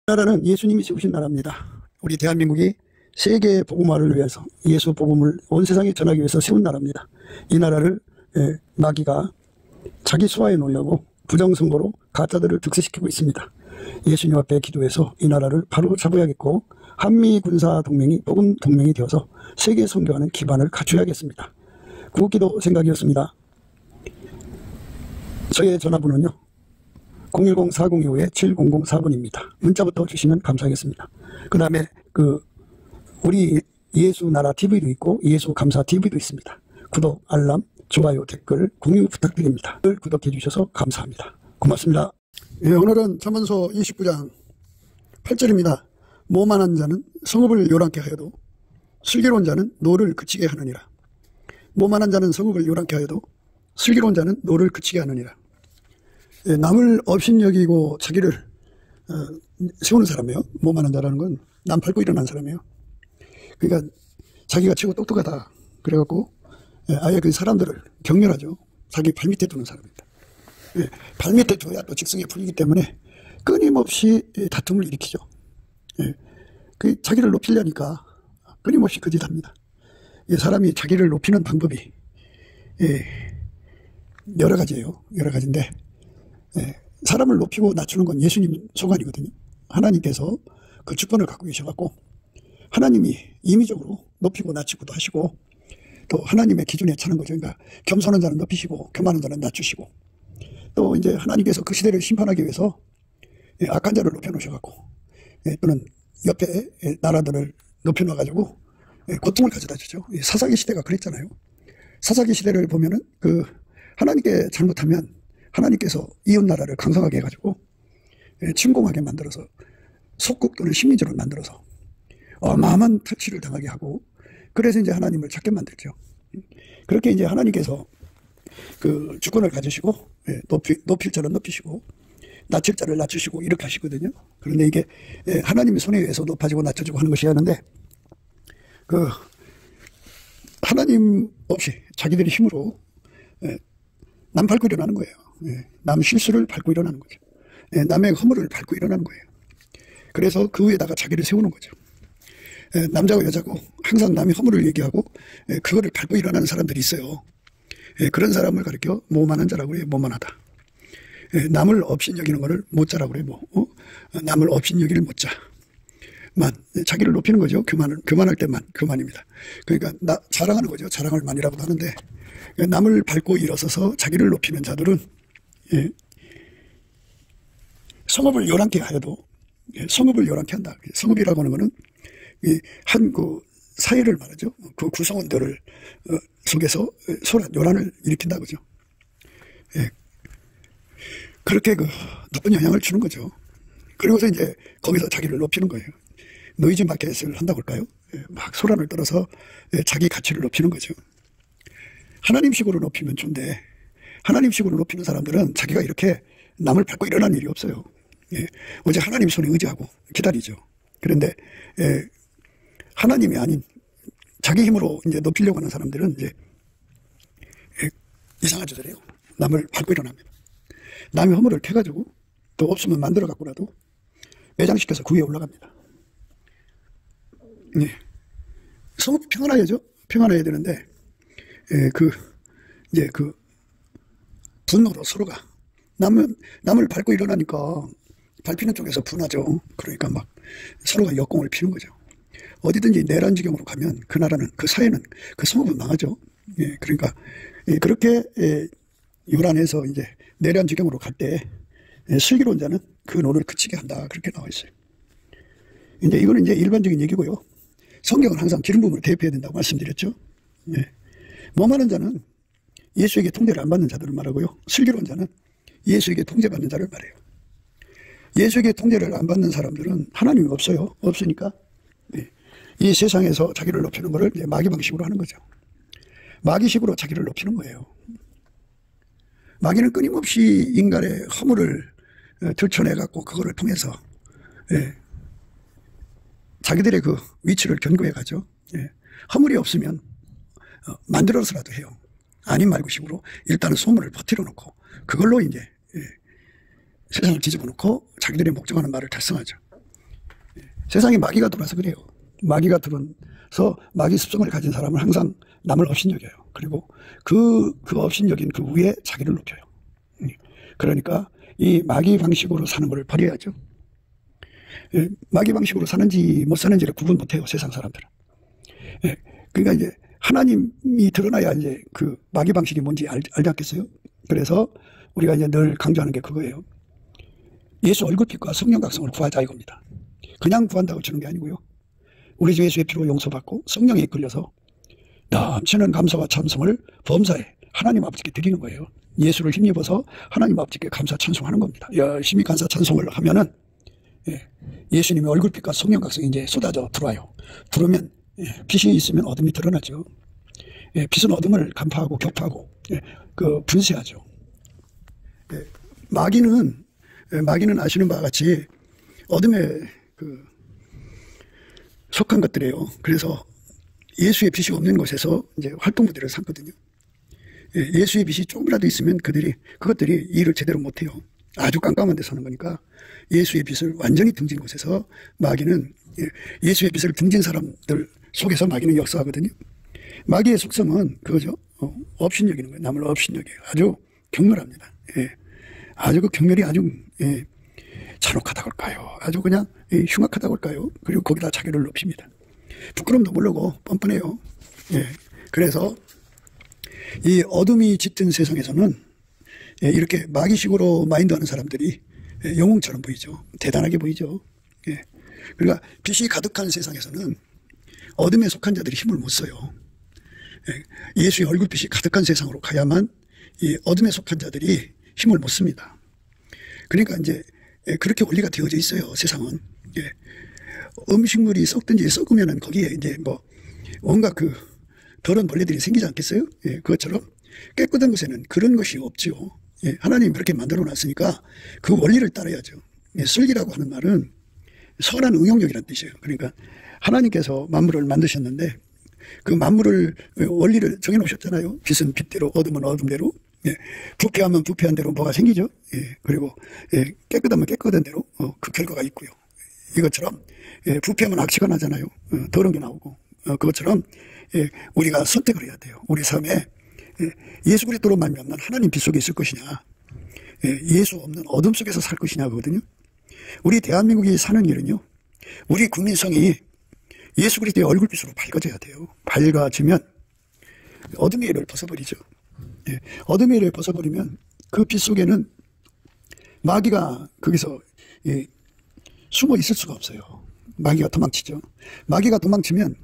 나라는 예수님이 세우신 나라입니다. 우리 대한민국이 세계 복음화를 위해서 예수 복음을 온 세상에 전하기 위해서 세운 나라입니다. 이 나라를 마귀가 자기 수하에 놓으려고 부정선거로 가짜들을 득세시키고 있습니다. 예수님 앞에 기도해서 이 나라를 바로 잡아야겠고 한미 군사 동맹이 복음 동맹이 되어서 세계 선교하는 기반을 갖춰야겠습니다. 구국기도 생각이었습니다. 저의 전화번호는요 010-4025-7004번입니다. 문자부터 주시면 감사하겠습니다. 그 다음에 우리 예수 나라 TV도 있고 예수 감사 TV도 있습니다. 구독, 알람, 좋아요, 댓글, 공유 부탁드립니다. 구독해 주셔서 감사합니다. 고맙습니다. 오늘은 잠언서 29장 8절입니다. 모만한 자는 성읍을 요란케 하여도 슬기로운 자는 노를 그치게 하느니라. 모만한 자는 성읍을 요란케 하여도 슬기로운 자는 노를 그치게 하느니라. 남을 업신여기고 자기를 세우는 사람이에요. 모만한 자라는 건 남 밟고 일어난 사람이에요. 그러니까 자기가 최고 똑똑하다 그래갖고 아예 그 사람들을 경멸하죠. 자기 발밑에 두는 사람입니다. 발밑에 둬야 또 직성이 풀리기 때문에 끊임없이 다툼을 일으키죠. 그 자기를 높이려니까 끊임없이 거짓합니다. 사람이 자기를 높이는 방법이 여러 가지예요. 여러 가지인데 사람을 높이고 낮추는 건 예수님 소관이거든요. 하나님께서 그 주권을 갖고 계셔갖고 하나님이 임의적으로 높이고 낮추고도 하시고 또 하나님의 기준에 차는 거죠. 그러니까 겸손한 자는 높이시고 교만한 자는 낮추시고 또 이제 하나님께서 그 시대를 심판하기 위해서 악한 자를 높여놓으셔갖고 또는 옆에 나라들을 높여놔가지고 고통을 가져다 주죠. 사사기 시대가 그랬잖아요. 사사기 시대를 보면은 하나님께 잘못하면 하나님께서 이웃 나라를 강성하게 해가지고 침공하게 만들어서 속국 또는 식민지를 만들어서 어마어마한 터치를 당하게 하고 그래서 이제 하나님을 찾게 만들죠. 그렇게 이제 하나님께서 그 주권을 가지시고 높일 자는 높이시고 낮출 자를 낮추시고 이렇게 하시거든요. 그런데 이게 하나님의 손에 의해서 높아지고 낮춰지고 하는 것이 하는데 하나님 없이 자기들의 힘으로 남 밟고 일어나는 거예요. 남 실수를 밟고 일어나는 거죠. 남의 허물을 밟고 일어나는 거예요. 그래서 그 위에다가 자기를 세우는 거죠. 남자고 여자고 항상 남의 허물을 얘기하고 그거를 밟고 일어나는 사람들이 있어요. 그런 사람을 가리켜 모만한 자라고 해요. 모만하다. 남을 업신여기는 거를 못자라고 그래요. 남을 업신여기를 못자. 자기를 높이는 거죠. 교만할 때만 교만입니다. 그러니까 자랑하는 거죠. 자랑할 만이라고도 하는데 남을 밟고 일어서서 자기를 높이는 자들은 성읍을 요란케 하여도 성읍을 요란케 한다. 성읍이라고 하는 거는 한 사회를 말하죠. 그 구성원들을 속에서 소란, 요란을 일으킨다 그죠. 그렇게 나쁜 영향을 주는 거죠. 그리고서 이제 거기서 자기를 높이는 거예요. 노이즈 마켓을 한다고 할까요? 막 소란을 떨어서 자기 가치를 높이는 거죠. 하나님식으로 높이면 좋은데 하나님식으로 높이는 사람들은 자기가 이렇게 남을 밟고 일어난 일이 없어요. 오직 하나님 손에 의지하고 기다리죠. 그런데 하나님이 아닌 자기 힘으로 이제 높이려고 하는 사람들은 이제 이상한 짓을 해요. 남을 밟고 일어납니다. 남의 허물을 캐가지고 또 없으면 만들어 갖고라도 매장시켜서 그 위에 올라갑니다. 성읍 평안해야죠. 평안해야 되는데 분노로 서로가 남을 밟고 일어나니까 밟히는 쪽에서 분하죠. 그러니까 막 서로가 역공을 피는 거죠. 어디든지 내란 지경으로 가면 그 나라는 그 사회는 그 성읍은 망하죠. 그러니까 그렇게 요란해서 이제 내란 지경으로 갈 때 슬기로운 자는 그 노를 그치게 한다. 그렇게 나와 있어요. 이제 이거는 이제 일반적인 얘기고요. 성경은 항상 기름 부음을 대표해야 된다고 말씀드렸죠. 모만한 자는 예수에게 통제를 안 받는 자들을 말하고요. 슬기로운 자는 예수에게 통제받는 자를 말해요. 예수에게 통제를 안 받는 사람들은 하나님이 없어요. 없으니까 이 세상에서 자기를 높이는 것을 이제 마귀 방식으로 하는 거죠. 마귀식으로 자기를 높이는 거예요. 마귀는 끊임없이 인간의 허물을 들춰내갖고 그거를 통해서 자기들의 그 위치를 견고해 가죠. 허물이 없으면 만들어서라도 해요. 아닌 말고식으로 일단은 소문을 퍼뜨려 놓고 그걸로 이제 세상을 뒤집어 놓고 자기들이 목적하는 말을 달성하죠. 세상에 마귀가 들어와서 그래요. 마귀가 들어서 마귀 습성을 가진 사람은 항상 남을 업신여겨요. 그리고 그 업신여긴 그 위에 자기를 높여요. 그러니까 이 마귀 방식으로 사는 걸 버려야죠. 마귀 방식으로 사는지 못 사는지를 구분 못해요, 세상 사람들은. 그러니까 이제 하나님이 드러나야 이제 그 마귀 방식이 뭔지 알지 않겠어요? 그래서 우리가 이제 늘 강조하는 게 그거예요. 예수 얼굴빛과 성령 각성을 구하자 이겁니다. 그냥 구한다고 주는 게 아니고요. 우리 주 예수의 피로 용서받고 성령에 이끌려서 넘치는 감사와 참성을 범사에 하나님 아버지께 드리는 거예요. 예수를 힘입어서 하나님 아버지께 감사 찬송하는 겁니다. 열심히 감사 찬송을 하면은 예수님의 얼굴빛과 성령 각성이 이제 쏟아져 들어와요. 들어오면 빛이 있으면 어둠이 드러나죠. 빛은 어둠을 간파하고 격파하고 그 분쇄하죠. 마귀는 아시는 바와 같이 어둠에 그 속한 것들이에요. 그래서 예수의 빛이 없는 곳에서 이제 활동부대를 삼거든요. 예수의 빛이 조금이라도 있으면 그것들이 일을 제대로 못해요. 아주 깜깜한 데 사는 거니까 예수의 빛을 완전히 등진 곳에서 마귀는 예수의 빛을 등진 사람들 속에서 마귀는 역사하거든요. 마귀의 속성은 그거죠. 업신여기는 거예요. 남을 업신여겨요. 아주 격렬합니다. 아주 그 격렬이 아주 잔혹하다고 할까요? 아주 그냥 흉악하다고 할까요? 그리고 거기다 자기를 높입니다. 부끄럼도 모르고 뻔뻔해요. 그래서 이 어둠이 짙은 세상에서는 이렇게 마귀식으로 마인드하는 사람들이 영웅처럼 보이죠. 대단하게 보이죠. 그러니까 빛이 가득한 세상에서는 어둠에 속한 자들이 힘을 못 써요. 예수의 얼굴빛이 가득한 세상으로 가야만 이 어둠에 속한 자들이 힘을 못 씁니다. 그러니까 이제 그렇게 원리가 되어져 있어요. 세상은. 음식물이 썩든지 썩으면은 거기에 이제 뭐 온갖 그 더러운 벌레들이 생기지 않겠어요? 그것처럼 깨끗한 곳에는 그런 것이 없죠. 하나님이 그렇게 만들어 놨으니까 그 원리를 따라야죠. 슬기라고 하는 말은 선한 응용력이라는 뜻이에요. 그러니까 하나님께서 만물을 만드셨는데 그 만물을 원리를 정해놓으셨잖아요. 빛은 빛대로 어둠은 어둠대로 부패하면 부패한 대로 뭐가 생기죠. 그리고 깨끗하면 깨끗한 대로 그 결과가 있고요. 이것처럼 부패하면 악취가 나잖아요. 더러운 게 나오고 그것처럼 우리가 선택을 해야 돼요. 우리 삶에 예수 그리스도로 말미암는 하나님 빛 속에 있을 것이냐, 예수 없는 어둠 속에서 살 것이냐 거거든요. 우리 대한민국이 사는 일은요, 우리 국민성이 예수 그리스도의 얼굴빛으로 밝아져야 돼요. 밝아지면 어둠의 일을 벗어버리죠. 어둠의 일을 벗어버리면 그 빛 속에는 마귀가 거기서 숨어 있을 수가 없어요. 마귀가 도망치죠. 마귀가 도망치면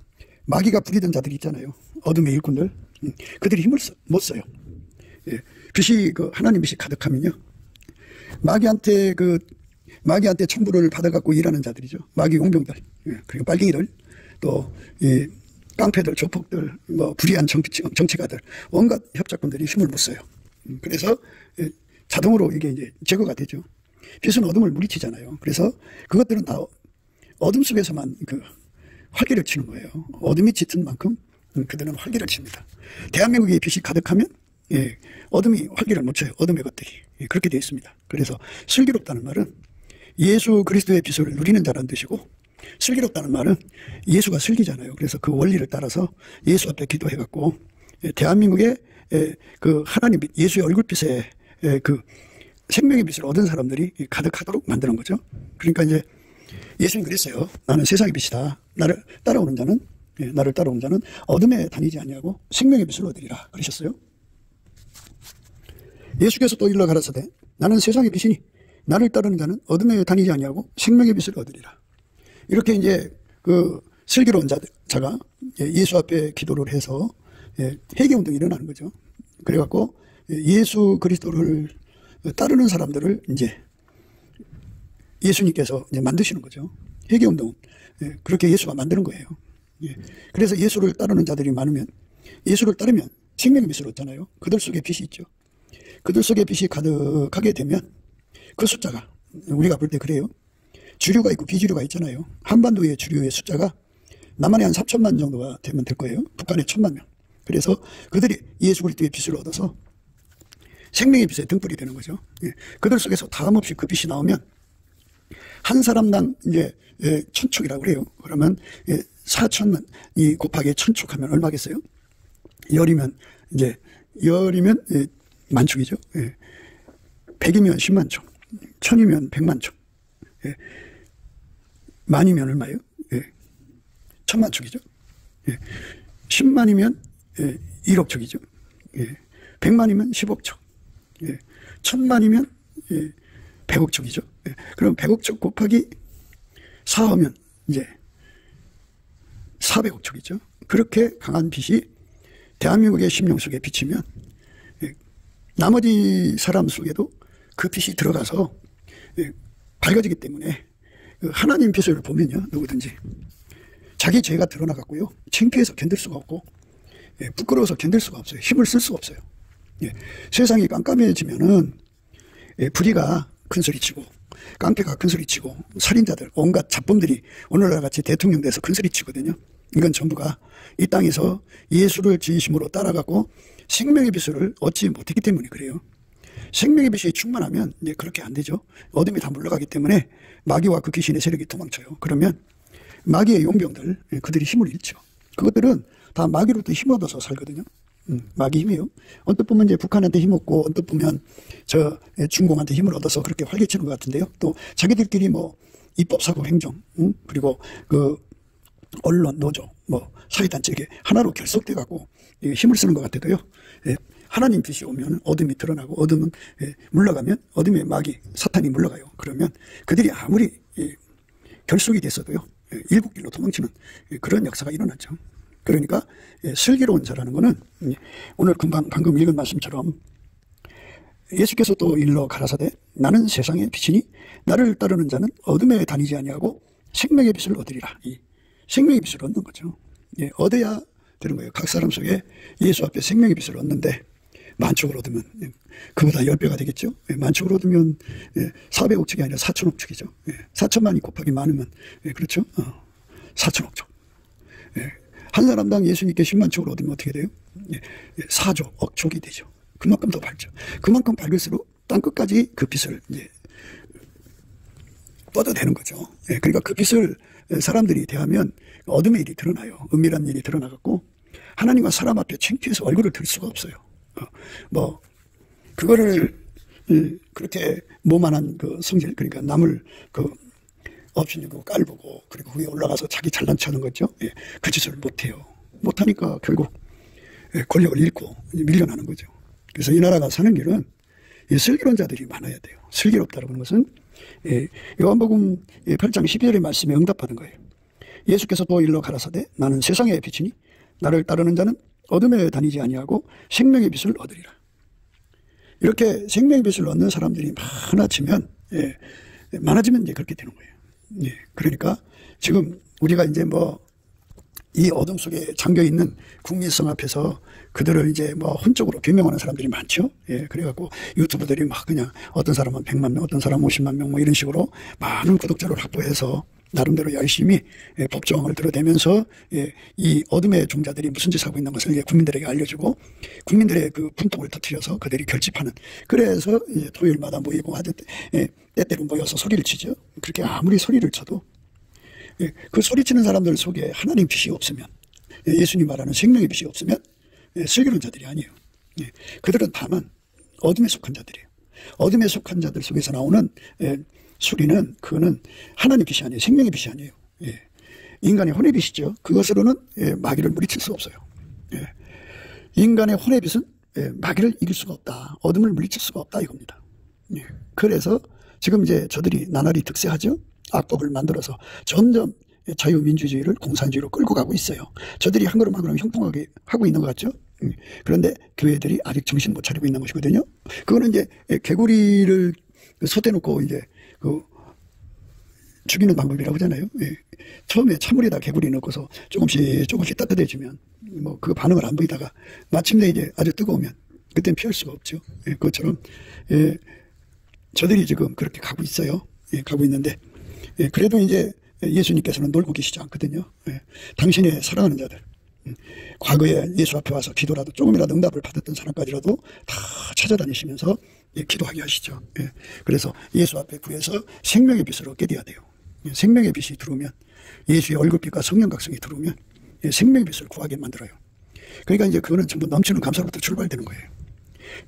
마귀가 부리던 자들이 있잖아요. 어둠의 일꾼들. 그들이 힘을 못 써요. 빛이 하나님 빛이 가득하면요, 마귀한테 천부를 받아갖고 일하는 자들이죠. 마귀 용병들, 그리고 빨갱이들, 또 깡패들, 조폭들, 뭐 불의한 정치가들, 온갖 협작꾼들이 힘을 못 써요. 그래서 자동으로 이게 이제 제거가 되죠. 빛은 어둠을 물리치잖아요. 그래서 그것들은 다 어둠 속에서만 활기를 치는 거예요. 어둠이 짙은 만큼 그들은 활기를 칩니다. 대한민국의 빛이 가득하면 어둠이 활기를 못 쳐요. 어둠의 것들이. 그렇게 되어 있습니다. 그래서 슬기롭다는 말은 예수 그리스도의 빛을 누리는 자라는 뜻이고, 슬기롭다는 말은 예수가 슬기잖아요. 그래서 그 원리를 따라서 예수 앞에 기도해갖고 대한민국의 그 하나님 빛, 예수의 얼굴빛에 그 생명의 빛을 얻은 사람들이 가득하도록 만드는 거죠. 그러니까 이제 예수님 그랬어요. 나는 세상의 빛이다. 나를 따라오는 자는 어둠에 다니지 아니하고 생명의 빛을 얻으리라 그러셨어요. 예수께서 또 일러 가라사대 나는 세상의 빛이니 나를 따르는 자는 어둠에 다니지 아니하고 생명의 빛을 얻으리라. 이렇게 이제 그 슬기로운 자가 예수 앞에 기도를 해서 회개운동이 일어나는 거죠. 그래갖고 예수 그리스도를 따르는 사람들을 이제 예수님께서 이제 만드시는 거죠. 회개운동은 그렇게 예수가 만드는 거예요. 그래서 예수를 따르는 자들이 많으면, 예수를 따르면 생명의 빛을 얻잖아요. 그들 속에 빛이 있죠. 그들 속에 빛이 가득하게 되면 그 숫자가, 우리가 볼 때 그래요. 주류가 있고 비주류가 있잖아요. 한반도의 주류의 숫자가 남한에 한 3천만 정도가 되면 될 거예요. 북한에 1,000만 명. 그래서 그들이 예수 그리스도의 빛을 얻어서 생명의 빛에 등불이 되는 거죠. 그들 속에서 다음없이 그 빛이 나오면 한 사람당 이제 1000촉이라고 그래요. 그러면 4천만 이 곱하기 1000촉 하면 얼마겠어요? 열이면 만촉이죠. 100이면 10만 촉, 1000이면 100만 촉, 만이면 얼마예요? 1000만 촉이죠. 10만이면 1억 촉이죠. 100만이면 10억 촉, 1000만이면 100억 촉이죠. 그럼 100억 촉 곱하기 4하면 이제 400억 촉이죠. 그렇게 강한 빛이 대한민국의 심령 속에 비치면 나머지 사람 속에도 그 빛이 들어가서 밝아지기 때문에 하나님 빛을 보면요, 누구든지 자기 죄가 드러나갔고요, 창피해서 견딜 수가 없고 부끄러워서 견딜 수가 없어요. 힘을 쓸 수가 없어요. 세상이 깜깜해지면은 불의가 큰소리치고 깡패가 큰소리치고 살인자들 온갖 잡범들이 오늘날 같이 대통령 돼서 큰소리치거든요. 이건 전부가 이 땅에서 예수를 진심으로 따라가고 생명의 빛을 얻지 못했기 때문에 그래요. 생명의 빛이 충만하면 이제 그렇게 안 되죠. 어둠이 다 물러가기 때문에 마귀와 그 귀신의 세력이 도망쳐요. 그러면 마귀의 용병들, 그들이 힘을 잃죠. 그것들은 다 마귀로부터 힘 얻어서 살거든요. 마귀 힘이요. 언뜻 보면 이제 북한한테 힘 얻고, 언뜻 보면 저 중공한테 힘을 얻어서 그렇게 활개치는 것 같은데요. 또 자기들끼리 뭐 입법, 사고, 행정, 그리고 그 언론, 노조, 뭐 사회단체에 하나로 결속돼 갖고 힘을 쓰는 것 같아도요. 하나님 빛이 오면 어둠이 드러나고, 어둠은 물러가면 어둠의 마귀, 사탄이 물러가요. 그러면 그들이 아무리 결속이 됐어도요, 일국길로 도망치는 그런 역사가 일어나죠. 그러니까 슬기로운 자라는 것은 오늘 방금 읽은 말씀처럼 예수께서 또 일러 가라사대 나는 세상의 빛이니 나를 따르는 자는 어둠에 다니지 아니하고 생명의 빛을 얻으리라. 이 생명의 빛을 얻는 거죠. 얻어야 되는 거예요. 각 사람 속에 예수 앞에 생명의 빛을 얻는데 만촉을 얻으면 그보다 10배가 되겠죠. 만촉을 얻으면 400억 촉이 아니라 4천억 촉이죠. 4천만이 곱하기 많으면 그렇죠. 4천억 촉. 한 사람당 예수님께 10만 촉을 얻으면 어떻게 돼요? 4조 억 촉이 되죠. 그만큼 더 밝죠. 그만큼 밝을수록 땅끝까지 그 빛을 뻗어대는 거죠. 그러니까 그 빛을 사람들이 대하면 어둠의 일이 드러나요. 은밀한 일이 드러나갖고 하나님과 사람 앞에 창피해서 얼굴을 들 수가 없어요. 뭐 그거를 그렇게 모만한 그 성질, 그러니까 남을 그 업신이고 깔보고 그리고 위에 올라가서 자기 잘난 척하는 거죠. 그 짓을 못해요. 못하니까 결국 권력을 잃고 밀려나는 거죠. 그래서 이 나라가 사는 길은 슬기로운 자들이 많아야 돼요. 슬기롭다는 것은 요한복음 8장 12절의 말씀에 응답하는 거예요. 예수께서 또 일러 가라사대 나는 세상의 빛이니 나를 따르는 자는 어둠에 다니지 아니하고 생명의 빛을 얻으리라. 이렇게 생명의 빛을 얻는 사람들이 많아지면 이제 그렇게 되는 거예요. 그러니까 지금 우리가 이제 뭐 이 어둠 속에 잠겨 있는 국민성 앞에서 그들을 이제 뭐 혼적으로 변명하는 사람들이 많죠. 그래갖고 유튜브들이 막 그냥 어떤 사람은 100만 명, 어떤 사람은 50만 명 뭐 이런 식으로 많은 구독자를 확보해서 나름대로 열심히 법정을 들어대면서 이 어둠의 종자들이 무슨 짓을 하고 있는 것을 국민들에게 알려주고 국민들의 그 분통을 터뜨려서 그들이 결집하는, 그래서 이제 토요일마다 모이고 하듯 때때로 모여서 소리를 치죠. 그렇게 아무리 소리를 쳐도 그 소리치는 사람들 속에 하나님 빛이 없으면, 예수님 말하는 생명의 빛이 없으면 슬기로운 자들이 아니에요. 그들은 다만 어둠에 속한 자들이에요. 어둠에 속한 자들 속에서 나오는 소리는, 그거는 하나님 빛이 아니에요. 생명의 빛이 아니에요. 인간의 혼의 빛이죠. 그것으로는 마귀를 물리칠 수 없어요. 인간의 혼의 빛은 마귀를 이길 수가 없다. 어둠을 물리칠 수가 없다 이겁니다. 그래서 지금 이제 저들이 나날이 득세하죠. 악법을 만들어서 점점 자유민주주의를 공산주의로 끌고 가고 있어요. 저들이 한 걸음 한 걸음 형통하게 하고 있는 것 같죠. 그런데 교회들이 아직 정신 못 차리고 있는 것이거든요. 그거는 이제 개구리를 솥에놓고 이제 그 죽이는 방법이라고 하잖아요. 처음에 찬물에다 개구리 넣고서 조금씩 따뜻해지면 뭐 그 반응을 안 보이다가 마침내 이제 아주 뜨거우면 그때는 피할 수가 없죠. 그것처럼 저들이 지금 그렇게 가고 있어요. 가고 있는데 그래도 이제 예수님께서는 놀고 계시지 않거든요. 당신의 사랑하는 자들, 과거에 예수 앞에 와서 기도라도 조금이라도 응답을 받았던 사람까지라도 다 찾아다니시면서 기도하게 하시죠. 그래서 예수 앞에 구해서 생명의 빛을 얻게 돼야 돼요. 생명의 빛이 들어오면, 예수의 얼굴빛과 성령 각성이 들어오면 생명의 빛을 구하게 만들어요. 그러니까 이제 그거는 전부 넘치는 감사로부터 출발되는 거예요.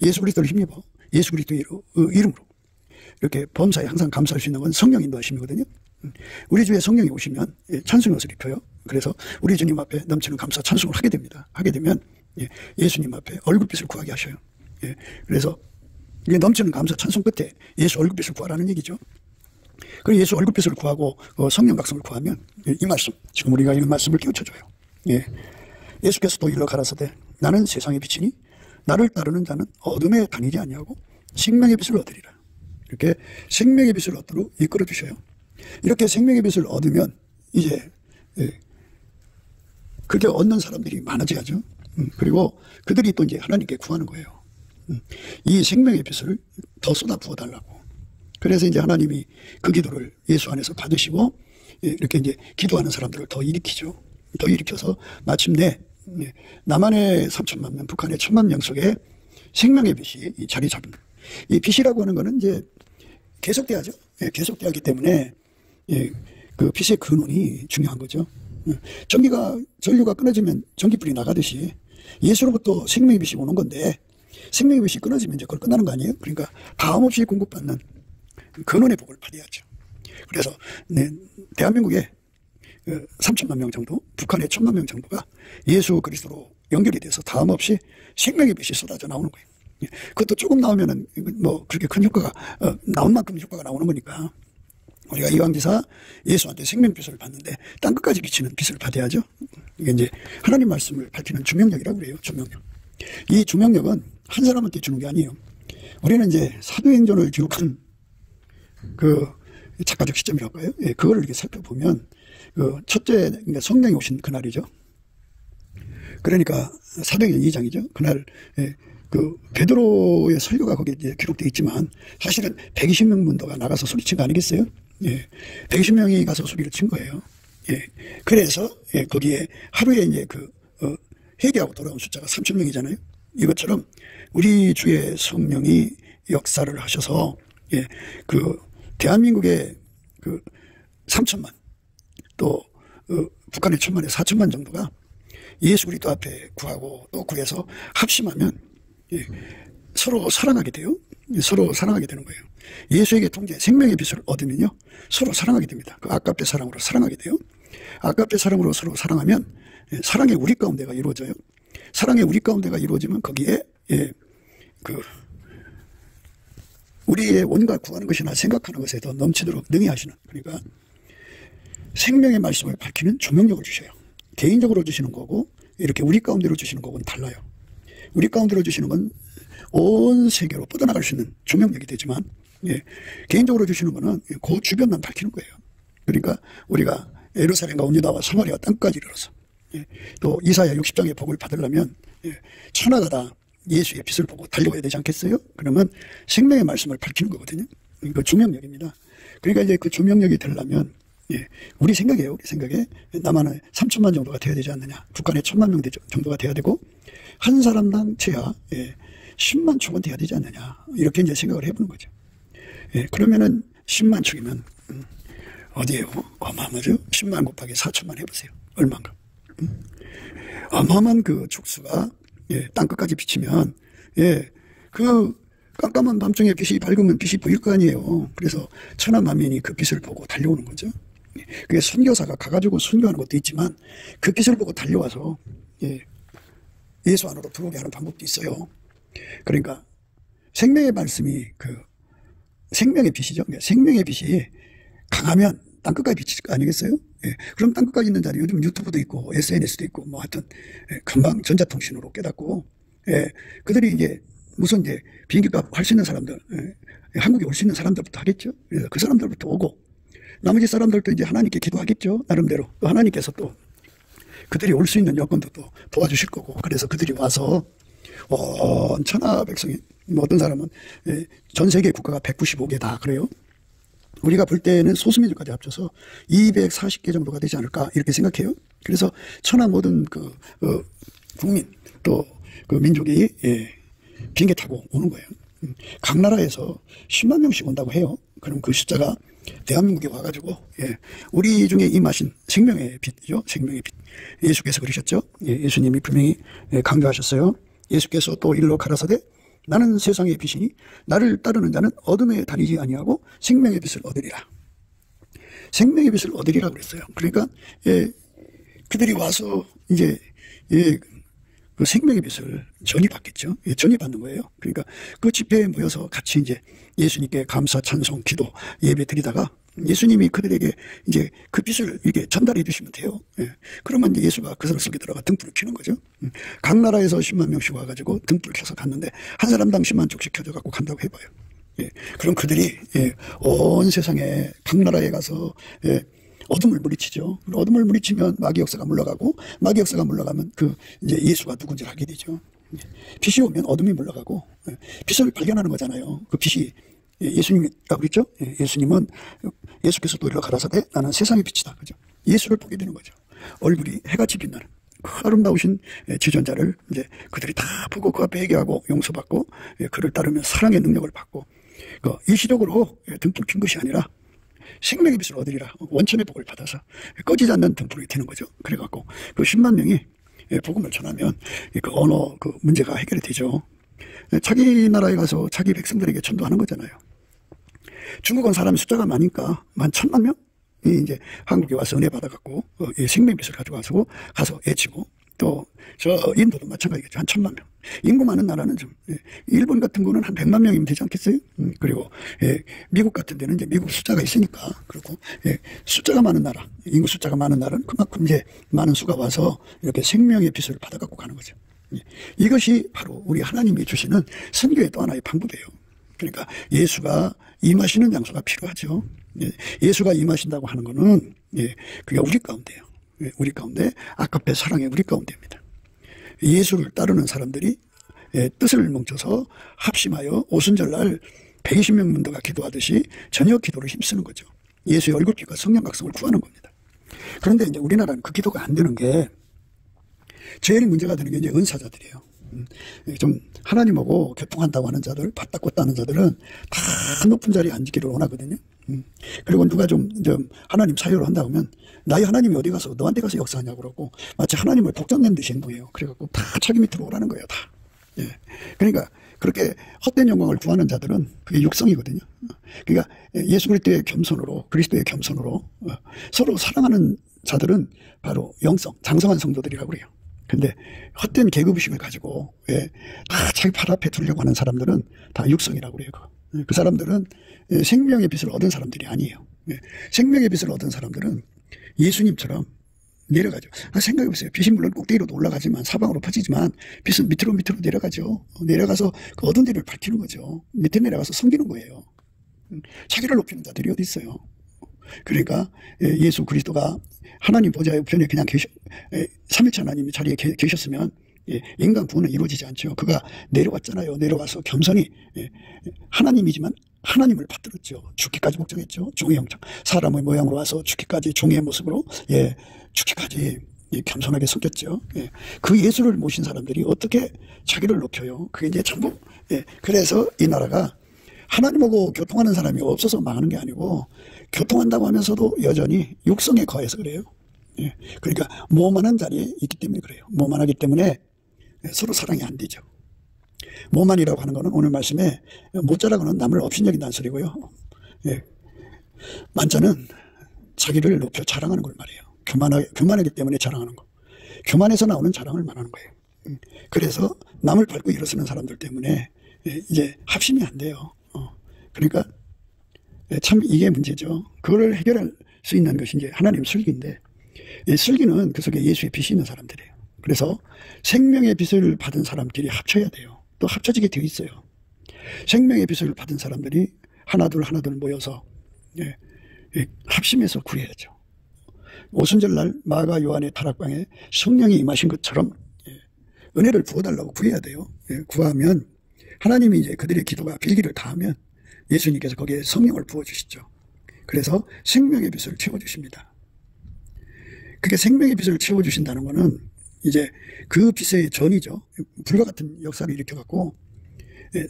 예수 그리스도를 힘입어 예수 그리스도의 이름으로 이렇게 범사에 항상 감사할 수 있는 건 성령 인도하심이거든요. 우리 주에 성령이 오시면 찬송의 옷을 입혀요. 그래서 우리 주님 앞에 넘치는 감사 찬송을 하게 됩니다. 하게 되면 예수님 앞에 얼굴빛을 구하게 하셔요. 그래서 이게 넘치는 감사 찬송 끝에 예수 얼굴빛을 구하라는 얘기죠. 그리고 예수 얼굴빛을 구하고 성령 각성을 구하면 이 말씀, 지금 우리가 읽은 말씀을 깨우쳐줘요. 예수께서 또 일러 가라사대 나는 세상의 빛이니 나를 따르는 자는 어둠에 다니지 아니하고 생명의 빛을 얻으리라. 이렇게 생명의 빛을 얻도록 이끌어 주셔요. 이렇게 생명의 빛을 얻으면 이제 그게 얻는 사람들이 많아져야죠. 그리고 그들이 또 이제 하나님께 구하는 거예요. 이 생명의 빛을 더 쏟아 부어달라고. 그래서 이제 하나님이 그 기도를 예수 안에서 받으시고 이렇게 이제 기도하는 사람들을 더 일으키죠. 더 일으켜서 마침내 남한의 3천만 명, 북한의 1,000만 명 속에 생명의 빛이 자리 잡는. 이 빛이라고 하는 거는 이제 계속돼야죠. 계속돼야하기 때문에 그 빛의 근원이 중요한 거죠. 전류가 끊어지면 전기불이 나가듯이 예수로부터 생명의 빛이 오는 건데 생명의 빛이 끊어지면 이제 그걸 끝나는 거 아니에요? 그러니까 다음 없이 공급받는 근원의 복을 받아야죠. 그래서 대한민국에 3천만 명 정도, 북한의 1,000만 명 정도가 예수 그리스도로 연결이 돼서 다음 없이 생명의 빛이 쏟아져 나오는 거예요. 그것도 조금 나오면은 뭐 그렇게 큰 효과가 나온 만큼 효과가 나오는 거니까 우리가 이왕지사 예수한테 생명빛을 받는데 땅끝까지 비치는 빛을 받아야죠. 이게 이제 하나님 말씀을 밝히는 주명력이라고 그래요. 주명력. 이 주명력은 한 사람한테 주는 게 아니에요. 우리는 이제 사도행전을 기록한 그 작가적 시점이라고 할까요? 그거를 이렇게 살펴보면 그 첫째 그러니까 성령이 오신 그날이죠. 그러니까 사도행전 2장이죠. 그날 그 베드로의 설교가 거기에 이제 기록되어 있지만 사실은 120명 문도가 나가서 소리친 거 아니겠어요? 120명이 가서 소리를 친 거예요. 그래서 거기에 하루에 이제 그 회개하고 돌아온 숫자가 3,000명이잖아요. 이것처럼 우리 주의 성령이 역사를 하셔서 그 대한민국의 그 3천만 또 북한의 1,000만에 4천만 정도가 예수 그리스도 앞에 구하고 또 구해서 합심하면 서로 사랑하게 돼요. 서로 사랑하게 되는 거예요. 예수에게 통제 생명의 빛을 얻으면요 서로 사랑하게 됩니다. 그 아깝게 사랑으로 사랑하게 돼요. 아깝게 사랑으로 서로 사랑하면 사랑의 우리 가운데가 이루어져요. 사랑의 우리 가운데가 이루어지면 거기에 그 우리의 온갖 구하는 것이나 생각하는 것에 더 넘치도록 능히 하시는, 그러니까 생명의 말씀을 밝히는 조명력을 주셔요. 개인적으로 주시는 거고 이렇게 우리 가운데로 주시는 거고는 달라요. 우리 가운데로 주시는 건 온 세계로 뻗어나갈 수 있는 조명력이 되지만 개인적으로 주시는 거는 그 주변만 밝히는 거예요. 그러니까 우리가 예루살렘과 온유다와 사마리아 땅까지 이르러서 또 이사야 60장의 복을 받으려면 천하가 다 예수의 빛을 보고 달려가야 되지 않겠어요? 그러면 생명의 말씀을 밝히는 거거든요. 그 조명력입니다. 그러니까 이제 그 조명력이 되려면 우리 생각이에요. 우리 생각에 남한은 3천만 정도가 돼야 되지 않느냐. 북한에 1,000만 명 정도가 돼야 되고 한 사람당 최하 10만 촉은 돼야 되지 않느냐. 이렇게 이제 생각을 해보는 거죠. 그러면은 10만 촉이면 어디에요? 어마어마하죠? 10만 곱하기 4천만 해보세요. 얼마인가? 어마어마한 그 촉수가 땅끝까지 비치면 그 깜깜한 밤중에 빛이 밝으면 빛이 보일 거 아니에요. 그래서 천하 만민이 그 빛을 보고 달려오는 거죠. 그게 선교사가 가가지고 선교하는 것도 있지만 그 빛을 보고 달려와서 예수 안으로 들어오게 하는 방법도 있어요. 그러니까 생명의 말씀이 그 생명의 빛이죠. 그러니까 생명의 빛이 강하면 땅끝까지 비칠 거 아니겠어요? 그럼 땅끝까지 있는 자리 요즘 유튜브도 있고 SNS도 있고 뭐 하여튼 금방 전자통신으로 깨닫고 그들이 이제 무슨 이제 비행기값 할 수 있는 사람들 한국에 올 수 있는 사람들부터 하겠죠. 그래서 그 사람들부터 오고 나머지 사람들도 이제 하나님께 기도하겠죠. 나름대로 또 하나님께서 또 그들이 올 수 있는 여건도 또 도와주실 거고 그래서 그들이 와서 천하 백성이 뭐 어떤 사람은 전 세계 국가가 195개 다 그래요. 우리가 볼 때는 소수민족까지 합쳐서 240개 정도가 되지 않을까 이렇게 생각해요. 그래서 천하 모든 국민 또 그 민족이 비행기 타고 오는 거예요. 각 나라에서 10만 명씩 온다고 해요. 그럼 그 숫자가 대한민국에 와가지고 우리 중에 임하신 생명의 빛이죠. 생명의 빛. 예수께서 그러셨죠. 예수님이 분명히 강조하셨어요. 예수께서 또 일러 가라사대 나는 세상의 빛이니 나를 따르는 자는 어둠에 다니지 아니하고 생명의 빛을 얻으리라. 생명의 빛을 얻으리라 그랬어요. 그러니까 그들이 와서 이제 그 생명의 빛을 전이받겠죠. 전이받는 거예요. 그러니까 그 집회에 모여서 같이 이제 예수님께 감사, 찬송, 기도, 예배 드리다가 예수님이 그들에게 이제 그 빛을 이렇게 전달해 주시면 돼요. 그러면 이제 예수가 그 사람 속에 들어가 등불을 켜는 거죠. 각 나라에서 10만 명씩 와가지고 등불을 켜서 갔는데 한 사람당 10만 쪽씩 켜져갖고 간다고 해봐요. 그럼 그들이 온 세상에 각 나라에 가서 어둠을 물리치죠. 어둠을 물리치면 마귀 역사가 물러가고 마귀 역사가 물러가면 이제 예수가 누군지를 알게 되죠. 빛이 오면 어둠이 물러가고 빛을 발견하는 거잖아요. 그 빛이 예수님이라고 그랬죠. 예수님은 예수께서 또 이르러 가라사대 나는 세상의 빛이다. 그죠? 예수를 보게 되는 거죠. 얼굴이 해같이 빛나는 그 아름다우신 지존자를 이제 그들이 다 보고 그 앞에 회개하고 용서받고 그를 따르면 사랑의 능력을 받고 일시적으로 등불 킨 것이 아니라 생명의 빛을 얻으리라. 원천의 복을 받아서 꺼지지 않는 등불이 되는 거죠. 그래갖고 그 10만 명이 복음을 전하면 그 언어 그 문제가 해결이 되죠. 자기 나라에 가서 자기 백성들에게 전도하는 거잖아요. 중국은 사람이 숫자가 많으니까 11,000만 명이 이제 한국에 와서 은혜 받아갖고 생명의 빛을 가져가서 가서 외치고 또 저 인도도 마찬가지겠죠. 한 1,000만 명. 인구 많은 나라는 좀 일본 같은 거는 한 100만 명이면 되지 않겠어요? 그리고 미국 같은 데는 이제 미국 숫자가 있으니까 그렇고 숫자가 많은 나라, 인구 숫자가 많은 나라는 그만큼 이제 많은 수가 와서 이렇게 생명의 빛을 받아갖고 가는 거죠. 이것이 바로 우리 하나님이 주시는 선교의 또 하나의 방법이에요. 그러니까 예수가 임하시는 장소가 필요하죠. 예수가 임하신다고 하는 거는 그게 우리 가운데예요. 우리 가운데 아까페 사랑의 우리 가운데입니다. 예수를 따르는 사람들이 뜻을 뭉쳐서 합심하여 오순절날 120명 문도가 기도하듯이 저녁 기도를 힘쓰는 거죠. 예수의 얼굴빛과 성령 각성을 구하는 겁니다. 그런데 이제 우리나라는 그 기도가 안 되는 게 제일 문제가 되는 게 이제 은사자들이에요. 좀 하나님하고 교통한다고 하는 자들, 받다 꽂다 하는 자들은 다 높은 자리에 앉기를 원하거든요. 그리고 누가 좀 하나님 사유로 한다고 하면 나의 하나님이 어디 가서 너한테 가서 역사하냐고 그러고 마치 하나님을 복장낸 듯이 행동해요. 그래갖고 다 자기 밑으로 오라는 거예요. 다. 그러니까 그렇게 헛된 영광을 구하는 자들은 그게 육성이거든요. 그러니까 예수 그리스도의 겸손으로 그리스도의 겸손으로 서로 사랑하는 자들은 바로 영성, 장성한 성도들이라고 그래요. 근데 헛된 계급의식을 가지고 다 자기 팔 앞에 두려고 하는 사람들은 다 육성이라고 그래요. 그 사람들은 생명의 빛을 얻은 사람들이 아니에요. 생명의 빛을 얻은 사람들은 예수님처럼 내려가죠. 생각해보세요. 빛이 물론 꼭대기로도 올라가지만 사방으로 퍼지지만 빛은 밑으로 내려가죠. 내려가서 그 얻은 데를 밝히는 거죠. 밑에 내려가서 섬기는 거예요. 자기를 높이는 자들이 어디 있어요. 그러니까 예수 그리스도가 하나님 보좌의 우편에 그냥 삼위일체 하나님이 자리에 계셨으면 인간 구원은 이루어지지 않죠. 그가 내려왔잖아요. 내려와서 겸손히 하나님이지만 하나님을 받들었죠. 죽기까지 복종했죠. 종의 형상. 사람의 모양으로 와서 죽기까지 종의 모습으로 죽기까지 겸손하게 섬겼죠. 그 예수를 모신 사람들이 어떻게 자기를 높여요. 그게 이제 전부. 그래서 이 나라가 하나님하고 교통하는 사람이 없어서 망하는 게 아니고 교통한다고 하면서도 여전히 육성에 거해서 그래요. 그러니까 모만한 자리에 있기 때문에 그래요. 모만하기 때문에 서로 사랑이 안 되죠. 모만이라고 하는 거는 오늘 말씀에 모자라고는 남을 업신여긴다는 소리고요. 만자는 자기를 높여 자랑하는 걸 말해요. 교만하기 때문에 자랑하는 거. 교만에서 나오는 자랑을 말하는 거예요. 그래서 남을 밟고 일어서는 사람들 때문에 이제 합심이 안 돼요. 그러니까 참 이게 문제죠. 그거를 해결할 수 있는 것이 이제 하나님 슬기인데 슬기는 그 속에 예수의 빛이 있는 사람들이에요. 그래서 생명의 빛을 받은 사람들이 합쳐야 돼요. 또 합쳐지게 되어 있어요. 생명의 빛을 받은 사람들이 하나둘 모여서 합심해서 구해야죠. 오순절날 마가 요한의 타락방에 성령이 임하신 것처럼 은혜를 부어달라고 구해야 돼요. 구하면 하나님이 이제 그들의 기도가 빌기를 다하면 예수님께서 거기에 성령을 부어주시죠. 그래서 생명의 빚을 채워주십니다. 그게 생명의 빚을 채워주신다는 거는 이제 그 빚의 전이죠. 불과 같은 역사를 일으켜갖고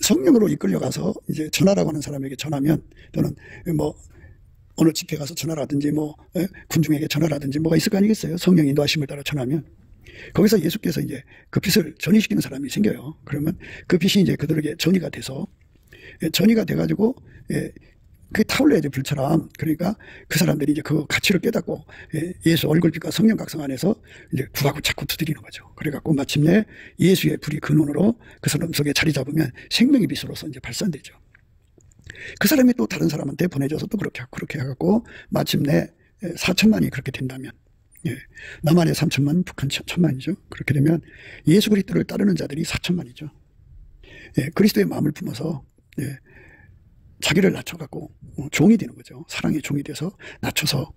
성령으로 이끌려가서 이제 전하라고 하는 사람에게 전하면, 또는 뭐 어느 집회 가서 전하라든지 뭐 군중에게 전하라든지 뭐가 있을 거 아니겠어요. 성령 인도하심을 따라 전하면 거기서 예수께서 이제 그 빚을 전이시키는 사람이 생겨요. 그러면 그 빚이 이제 그들에게 전이가 돼서, 전이가 돼가지고 그 타올라야 될 불처럼, 그러니까 그 사람들이 이제 그 가치를 깨닫고 예수 얼굴빛과 성령 각성 안에서 이제 구하고 자꾸 두드리는 거죠. 그래갖고 마침내 예수의 불이 근원으로 그 사람 속에 자리 잡으면 생명의 빛으로서 이제 발산되죠. 그 사람이 또 다른 사람한테 보내줘서 또 그렇게 해갖고 마침내 4천만이 그렇게 된다면, 남한에 3천만, 북한 1천만이죠. 그렇게 되면 예수 그리스도를 따르는 자들이 4천만이죠. 그리스도의 마음을 품어서 자기를 낮춰갖고 종이 되는 거죠. 사랑의 종이 돼서 낮춰서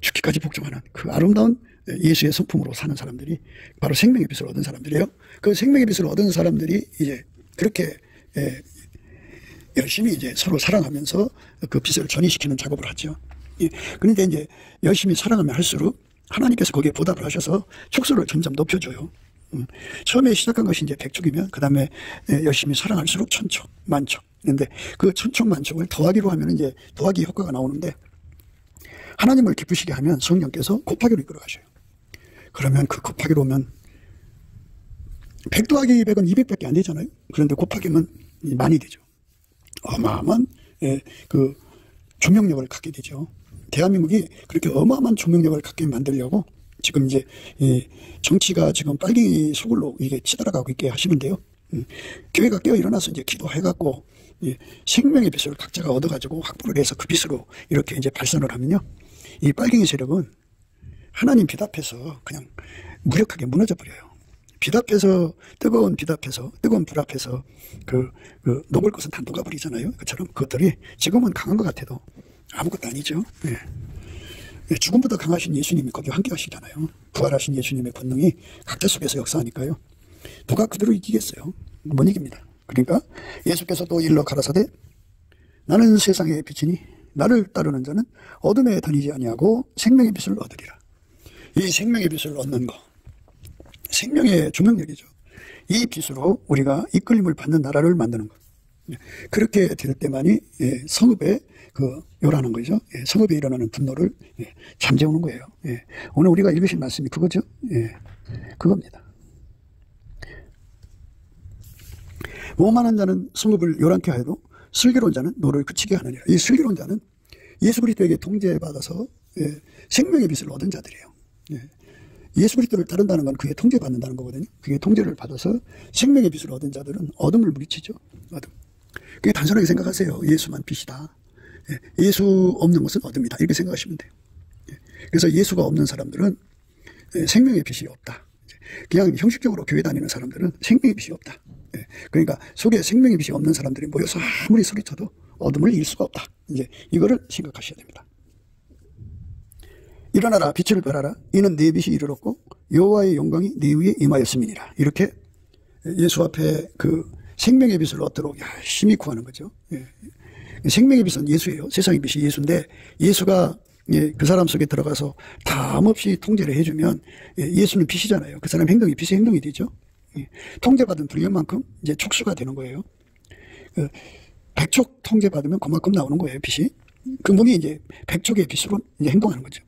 죽기까지 복종하는 그 아름다운 예수의 성품으로 사는 사람들이 바로 생명의 빛을 얻은 사람들이에요. 그 생명의 빛을 얻은 사람들이 이제 그렇게 열심히 이제 서로 사랑하면서 그 빛을 전이시키는 작업을 하죠. 그런데 이제 열심히 사랑하면 할수록 하나님께서 거기에 보답을 하셔서 촉수를 점점 높여줘요. 처음에 시작한 것이 이제 100촉이면 그 다음에 열심히 사랑할수록 1000촉, 10,000촉. 근데 그 1000촉, 10,000촉을 더하기로 하면 이제 더하기 효과가 나오는데, 하나님을 기쁘시게 하면 성령께서 곱하기로 이끌어 가셔요. 그러면 그 곱하기로 오면 100 더하기 100은 200밖에 안 되잖아요. 그런데 곱하기면 많이 되죠. 어마어마한 그 조명력을 갖게 되죠. 대한민국이 그렇게 어마어마한 조명력을 갖게 만들려고 지금 이제 정치가 지금 빨갱이 소굴로 이게 치달아가고 있게 하시는데요. 교회가 깨어 일어나서 이제 기도해갖고 생명의 빛을 각자가 얻어가지고 확보를 해서 그 빛으로 이렇게 이제 발산을 하면요, 이 빨갱이 세력은 하나님 빛 앞에서 그냥 무력하게 무너져 버려요. 빛 앞에서, 뜨거운 빛 앞에서, 뜨거운 불 앞에서 그 녹을 것은 다 녹아버리잖아요. 그처럼 그것들이 지금은 강한 것 같아도 아무것도 아니죠. 죽음보다 강하신 예수님이 거기 함께 하시잖아요. 부활하신 예수님의 권능이 각자 속에서 역사하니까요. 누가 그대로 이기겠어요? 못 이깁니다. 그러니까 예수께서 또 일러 가라사대 나는 세상의 빛이니 나를 따르는 자는 어둠에 다니지 아니하고 생명의 빛을 얻으리라. 이 생명의 빛을 얻는 거, 생명의 조명력이죠. 이 빛으로 우리가 이끌림을 받는 나라를 만드는 것. 그렇게 될 때만이 성읍에 요라는 거죠. 성읍에 일어나는 분노를 잠재우는 거예요. 오늘 우리가 읽으신 말씀이 그거죠. 그겁니다. 오만한 자는 성읍을 요란케 하여도 슬기로운 자는 노를 그치게 하느니라. 이 슬기로운 자는 예수 그리스도에게 통제받아서 생명의 빛을 얻은 자들이에요. 예수 그리스도를 따른다는 건 그게 통제받는다는 거거든요. 그게 통제를 받아서 생명의 빛을 얻은 자들은 어둠을 물리치죠. 어둠. 그게 단순하게 생각하세요. 예수만 빛이다. 예수 없는 것은 어둠이다. 이렇게 생각하시면 돼요. 그래서 예수가 없는 사람들은 생명의 빛이 없다. 그냥 형식적으로 교회 다니는 사람들은 생명의 빛이 없다. 그러니까 속에 생명의 빛이 없는 사람들이 모여서 아무리 소리쳐도 어둠을 이길 수가 없다. 이제 이거를 생각하셔야 됩니다. 일어나라, 빛을 발하라. 이는 네 빛이 이르렀고 여호와의 영광이 네 위에 임하였음이니라. 이렇게 예수 앞에 그 생명의 빛을 얻도록 열심히 구하는 거죠. 생명의 빛은 예수예요. 세상의 빛이 예수인데, 예수가 그 사람 속에 들어가서 담없이 통제를 해주면 예수는 빛이잖아요. 그 사람 행동이 빛의 행동이 되죠. 통제받은 분량만큼 이제 촉수가 되는 거예요. 100촉 통제받으면 그만큼 나오는 거예요, 빛이. 그 몸이 이제 100촉의 빛으로 이제 행동하는 거죠.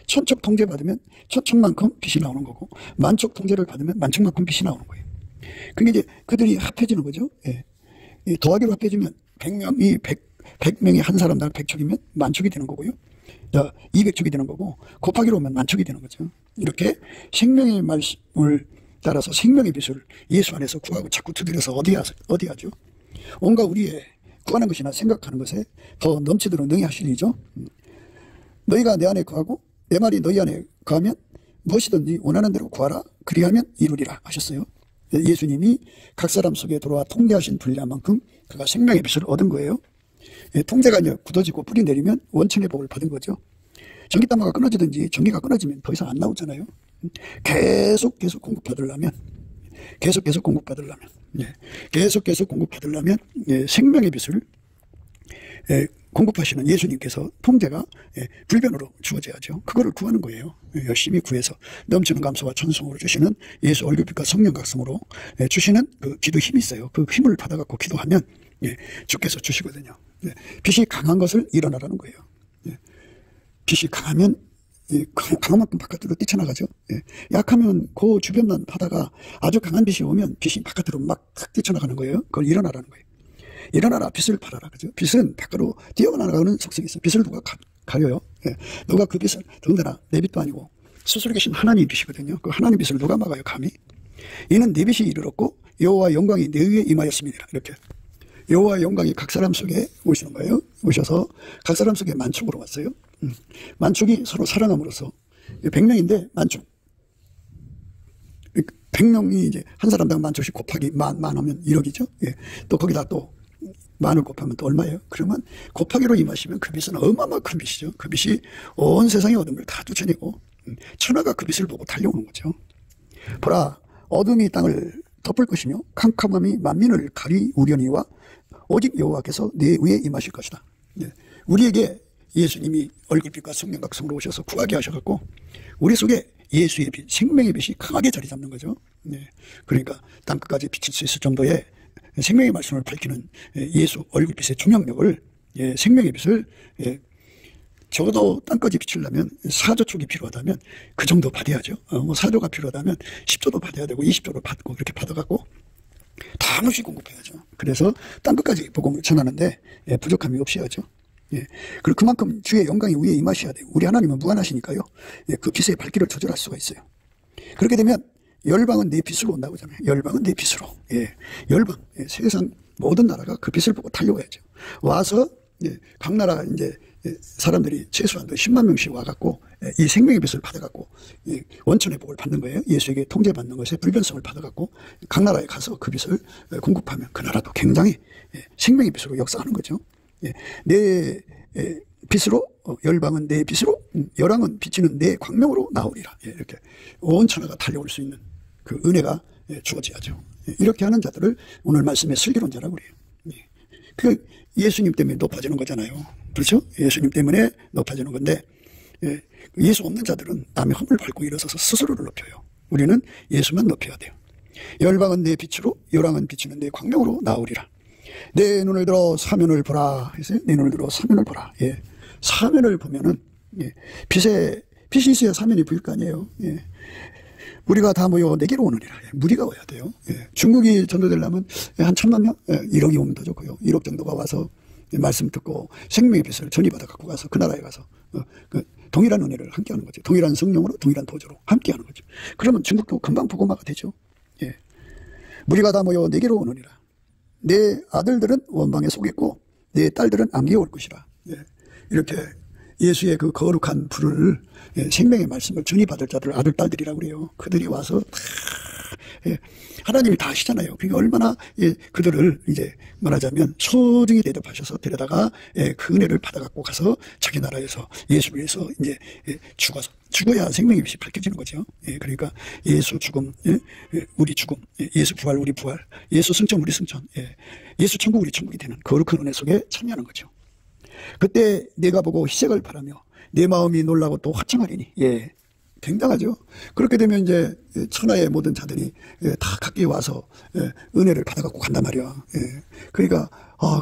1000촉 통제받으면 1000촉만큼 빛이 나오는 거고, 10,000촉 통제를 받으면 10,000만큼 빛이 나오는 거예요. 그게 이제 그들이 합해지는 거죠. 더하기로 합해지면 100명이 한 사람당 100촉이면 10,000촉이 되는 거고요. 200촉이 되는 거고, 곱하기로 오면 10,000촉이 되는 거죠. 이렇게 생명의 말씀을 따라서 생명의 빛을 예수 안에서 구하고 자꾸 두드려서 어디 하죠? 온갖 우리의 구하는 것이나 생각하는 것에 더 넘치도록 능히 하시리죠. 너희가 내 안에 구하고 내 말이 너희 안에 구하면 무엇이든지 원하는 대로 구하라. 그리하면 이루리라 하셨어요. 예수님이 각 사람 속에 들어와 통제하신 분량만큼 그가 생명의 빛을 얻은 거예요. 통제가 이제 굳어지고 뿌리 내리면 원천의 복을 받은 거죠. 전기담화가 끊어지든지 전기가 끊어지면 더 이상 안 나오잖아요. 계속 공급받으려면 생명의 빛을 공급하시는 예수님께서 통제가 불변으로 주어져야죠. 그거를 구하는 거예요. 열심히 구해서 넘치는 감사와 찬송으로 주시는 예수 얼굴빛과 성령 각성으로 주시는 그 기도 힘이 있어요. 그 힘을 받아갖고 기도하면 주께서 주시거든요. 빛이 강한 것을 일어나라는 거예요. 빛이 강하면 강한 만큼 바깥으로 뛰쳐나가죠. 약하면 그 주변만 하다가 아주 강한 빛이 오면 빛이 바깥으로 막 뛰쳐나가는 거예요. 그걸 일어나라는 거예요. 일어나라, 빛을 발하라. 그죠? 빛은 밖으로 뛰어나가는 속성이 있어요. 빛을 누가 가려요? 누가 그 빛을, 더군다나 내 빛도 아니고 스스로 계신 하나님의 빛이거든요. 그 하나님의 빛을 누가 막아요, 감히? 이는 내 빛이 이르렀고 여호와 영광이 내 위에 임하였습니다. 이렇게. 여호와 영광이 각 사람 속에 오시는 거예요. 오셔서 각 사람 속에 만축으로 왔어요. 만축이 서로 사랑함으로써 100명인데 만축. 100명이 이제 한 사람당 만축씩 곱하기 만 하면 1억이죠. 또 거기다 또 만을 곱하면 또 얼마예요? 그러면 곱하기로 임하시면 그 빛은 어마어마한 큰 빛이죠. 그 빛이 온 세상의 어둠을 다 쫓아내고 천하가 그 빛을 보고 달려오는 거죠. 보라, 어둠이 땅을 덮을 것이며 캄캄함이 만민을 가리우려니와 오직 여호와께서 내 위에 임하실 것이다. 우리에게 예수님이 얼굴빛과 성령 각성으로 오셔서 구하게 하셔갖고 우리 속에 예수의 빛, 생명의 빛이 강하게 자리 잡는 거죠. 그러니까 땅끝까지 비칠 수 있을 정도의 생명의 말씀을 밝히는 예수 얼굴빛의 조명력을, 생명의 빛을 적어도 땅까지 비추려면 4조축이 필요하다면 그 정도 받아야죠. 4조가 필요하다면 10조도 받아야 되고 20조를 받고 그렇게 받아갖고 다 무시 공급해야죠. 그래서 땅끝까지 복음을 전하는데 부족함이 없어야죠. 그리고 그만큼 주의 영광이 위에 임하셔야 돼요. 우리 하나님은 무한하시니까요. 그 빛의 밝기를 조절할 수가 있어요. 그렇게 되면 열방은 내 빛으로 온다고 하잖아요. 열방은 내 빛으로. 열방. 세상 모든 나라가 그 빛을 보고 달려와야죠. 와서 각 나라 이제 사람들이 최소한 10만 명씩 와갖고 이 생명의 빛을 받아갖고 원천의 복을 받는 거예요. 예수에게 통제받는 것에 불변성을 받아갖고 각 나라에 가서 그 빛을 공급하면 그 나라도 굉장히 생명의 빛으로 역사하는 거죠. 내 빛으로, 열방은 내 빛으로, 열왕은 비치는 내 광명으로 나오리라. 이렇게 온 천하가 달려올 수 있는 그 은혜가 주어져야죠. 이렇게 하는 자들을 오늘 말씀의 슬기론자라고 그래요. 그 예수님 때문에 높아지는 거잖아요. 그렇죠? 예수님 때문에 높아지는 건데, 예수 없는 자들은 남의 험을 밟고 일어서서 스스로를 높여요. 우리는 예수만 높여야 돼요. 열방은 내 빛으로, 열왕은 비치는 내 광명으로 나오리라. 내 눈을 들어 사면을 보라. 했어요? 내 눈을 들어 사면을 보라. 사면을 보면은, 빛이 있어야 사면이 보일 거 아니에요. 무리가 다 모여 내게로 오느니라. 무리가 와야 돼요. 중국이 전도되려면 한 1000만 명? 1억이 오면 더 좋고요. 1억 정도가 와서 말씀 듣고 생명의 빛을 전이받아 갖고 가서 그 나라에 가서 그 동일한 은혜를 함께 하는 거죠. 동일한 성령으로 동일한 도저로 함께 하는 거죠. 그러면 중국도 금방 복음화가 되죠. 무리가 다 모여 내게로 오느니라. 내 아들들은 원방에 속했고 내 딸들은 안개에 올 것이라. 이렇게 예수의 그 거룩한 불을, 생명의 말씀을 전이받을 자들 아들 딸들이라고 그래요. 그들이 와서 하나님이 다 하시잖아요. 그게 얼마나 그들을 이제 말하자면 소중히 대접하셔서 데려다가 그 은혜를 받아갖고 가서 자기 나라에서 예수를 위해서 이제 죽어야 생명의 빛이 밝혀지는 거죠. 그러니까 예수 죽음, 우리 죽음, 예수 부활, 우리 부활, 예수 승천, 우리 승천, 예수 천국, 우리 천국이 되는 거룩한 은혜 속에 참여하는 거죠. 그때 내가 보고 희색을 바라며 내 마음이 놀라고 또 화창하리니. 굉장하죠. 그렇게 되면 이제 천하의 모든 자들이 다 각기 와서 은혜를 받아갖고 간단 말이야. 그러니까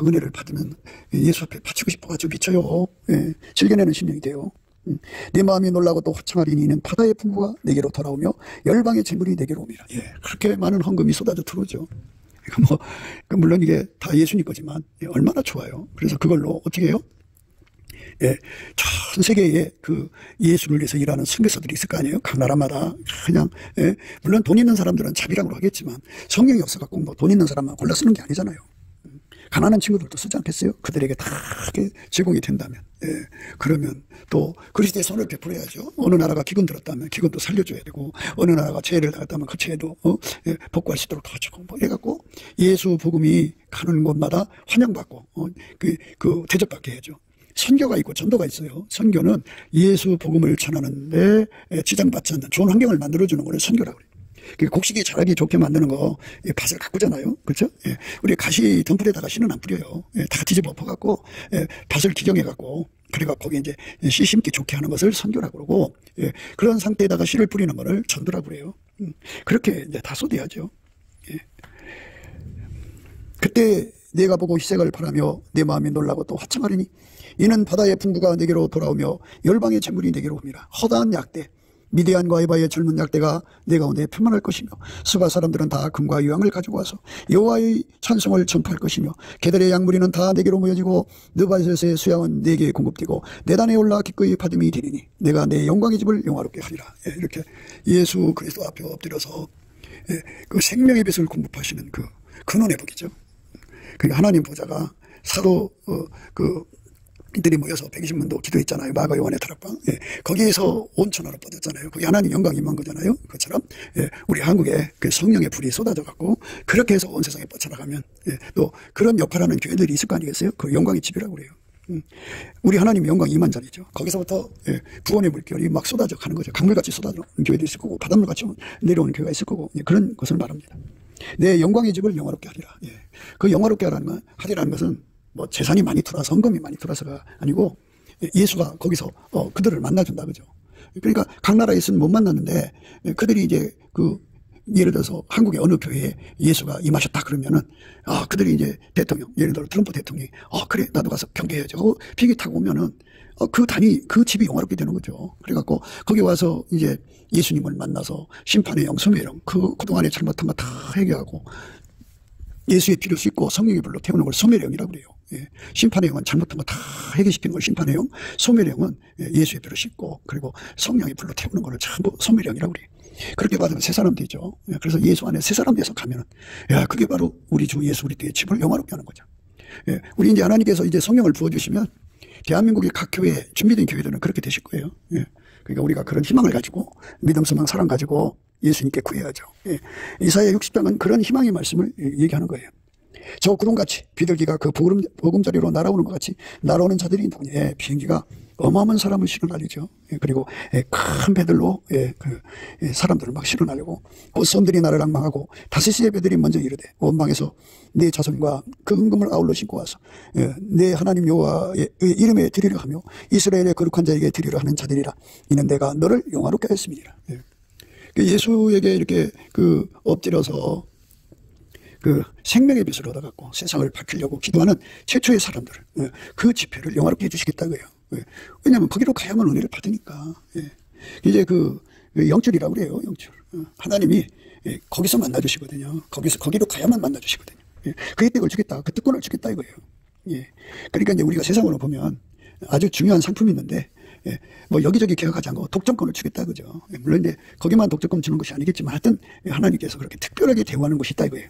은혜를 받으면 예수 앞에 바치고 싶어가지고 미쳐요. 즐겨내는 심령이 돼요. 내 마음이 놀라고 또 화창하리니 이는 바다의 풍부가 내게로 돌아오며 열방의 재물이 내게로 옵니다. 그렇게 많은 헌금이 쏟아져 들어오죠. 물론 이게 다 예수님 거지만 얼마나 좋아요. 그래서 그걸로 어떻게 해요? 전 세계에 그 예수를 위해서 일하는 선교사들이 있을 거 아니에요. 각 나라마다 그냥 물론 돈 있는 사람들은 자비랑으로 하겠지만 성경이 없어갖고 뭐 돈 있는 사람만 골라 쓰는 게 아니잖아요. 가난한 친구들도 쓰지 않겠어요? 그들에게 다 이렇게 제공이 된다면. 그러면 또 그리스도의 선을 베풀어야죠. 어느 나라가 기근 들었다면 기근도 살려줘야 되고, 어느 나라가 죄를 당했다면 그 죄도 복구할 수 있도록 도와주고, 뭐 이래갖고 예수 복음이 가는 곳마다 환영받고 그 대접받게 해야죠. 선교가 있고 전도가 있어요. 선교는 예수 복음을 전하는데 지장받지 않는 좋은 환경을 만들어주는 걸 선교라고 그래요. 곡식이 자라기 좋게 만드는 거, 밭을 가꾸잖아요. 그렇죠? 예. 우리 가시 덤불에다가 씨는 안 뿌려요. 예. 다 뒤집어 엎어갖고, 예. 밭을 기정해갖고, 그리고 거기 이제 씨 심기 좋게 하는 것을 선교라고 그러고, 예. 그런 상태에다가 씨를 뿌리는 거를 전도라고 그래요. 그렇게 이제 다 쏟아야죠. 예. 그때 내가 보고 희색을 바라며 내 마음이 놀라고 또 화창하리니 이는 바다의 풍부가 내게로 돌아오며 열방의 재물이 내게로 옵니다. 허다한 약대 미디안과 에바의 젊은 약대가 내 가운데 편만할 것이며 스바 사람들은 다 금과 유황을 가지고 와서 여호와의 찬송을 전파할 것이며 게달의 양무리는 다 내게로 모여지고 느바셋의 수양은 내게 공급되고 내 단에 올라 기꺼이 받음이 되리니 내가 내 영광의 집을 영화롭게 하리라. 예, 이렇게 예수 그리스도 앞에 엎드려서 그 생명의 빚을 공급하시는 그 근원의 복이죠. 그러니까 하나님 보좌가 사도 이들이 모여서 120문도 기도했잖아요. 마가 요한의 다락방. 예, 거기에서 온천하로 뻗었잖아요. 거기 하나님 영광이 임한 거잖아요. 그처럼 예, 우리 한국에 그 성령의 불이 쏟아져 갖고 그렇게 해서 온 세상에 뻗쳐나가면 예, 또 그런 역할하는 교회들이 있을 거 아니겠어요? 그 영광의 집이라고 그래요. 우리 하나님 영광이 임한 자리죠. 거기서부터 예, 구원의 물결이 막 쏟아져 가는 거죠. 강물같이 쏟아져 오는 교회도 있을 거고 바닷물같이 내려오는 교회가 있을 거고 예, 그런 것을 말합니다. 내 영광의 집을 영화롭게 하리라. 예. 그 영화롭게 하리라는 것은 뭐 재산이 많이 들어와서 헌금이 많이 들어와서가 아니고 예수가 거기서 그들을 만나준다 그죠. 그러니까 각 나라에 있으면 못 만났는데 그들이 이제 예를 들어서 한국의 어느 교회에 예수가 임하셨다 그러면은 그들이 이제 대통령 예를 들어 트럼프 대통령이 그래 나도 가서 경계해야죠 하고 비행기 타고 오면은 그 집이 영화롭게 되는 거죠. 그래갖고 거기 와서 이제 예수님을 만나서 심판의 영, 소멸의 영, 그동안에 잘못한 거 다 해결하고 예수의 피를 씻고 성령의 불로 태우는 걸 소멸의 영이라고 그래요. 예. 심판의 영은 잘못한 거 다 해결시키는 걸 심판의 영, 소멸의 영은 예수의 피를 씻고 그리고 성령의 불로 태우는 걸 전부 소멸의 영이라고 그래요. 그렇게 받으면 새 사람 되죠. 그래서 예수 안에 새 사람 돼서 가면은 그게 바로 우리 주 예수 그리스도의 집을 영화롭게 하는 거죠. 예. 우리 이제 하나님께서 이제 성령을 부어주시면 대한민국의 각 교회, 준비된 교회들은 그렇게 되실 거예요. 예. 그러니까 우리가 그런 희망을 가지고 믿음, 소망, 사랑 가지고 예수님께 구해야죠. 예. 이사야 60장은 그런 희망의 말씀을 얘기하는 거예요. 저 구름같이 비둘기가 그 보금자리로 날아오는 것 같이 날아오는 자들이 누구냐. 예. 비행기가 어마어마한 사람을 실어 날리죠. 예. 그리고 큰 배들로 사람들을 막 실어 날리고 그 섬들이 나를 앙망하고 다시스의 배들이 먼저 이르되 원방에서 내 자손과 그 은금을 아울러 신고 와서 내 하나님 여호와의 이름에 드리려 하며 이스라엘의 거룩한 자에게 드리려 하는 자들이라. 이는 내가 너를 영화롭게 하였음이니라. 예. 예수에게 이렇게 엎드려서 생명의 빛을 얻어갖고 세상을 밝히려고 기도하는 최초의 사람들, 그 집회를 영화롭게 해주시겠다고요. 왜냐하면 거기로 가야만 은혜를 받으니까. 이제 영줄이라고 그래요. 영줄. 하나님이 거기서 만나주시거든요. 거기로 가야만 만나주시거든요. 그 혜택을 주겠다, 그 특권을 주겠다 이거예요. 그러니까 이제 우리가 세상으로 보면 아주 중요한 상품이 있는데. 뭐 여기저기 개혁하지 않고 독점권을 주겠다 그죠. 물론 이제 거기만 독점권 주는 것이 아니겠지만 하여튼 하나님께서 그렇게 특별하게 대우하는 것이 있다 이거예요.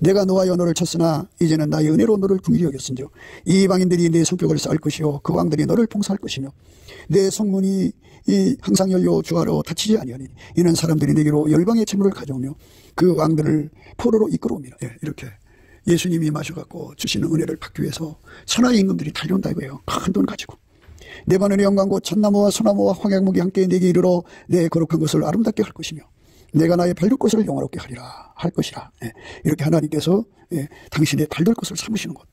내가 너와 연호를 쳤으나 이제는 나의 은혜로 너를 긍휼히 여겼은즉 이방인들이 내 성벽을 쌓을 것이요 그 왕들이 너를 봉사할 것이며 내 성문이 항상 열려 주하로 닫히지 아니하니 이는 사람들이 내게로 열방의 재물을 가져오며 그 왕들을 포로로 이끌어옵니다. 이렇게 예수님이 마셔갖고 주시는 은혜를 받기 위해서 천하의 임금들이 달려온다 이거예요. 큰 돈 가지고. 내 바늘의 영광 곧 잣나무와 소나무와 황양목이 함께 내게 이르러 내 거룩한 것을 아름답게 할 것이며 내가 나의 발둘 곳을 영화롭게 할 것이라. 이렇게 하나님께서 당신의 발둘 곳을 삼으시는 것.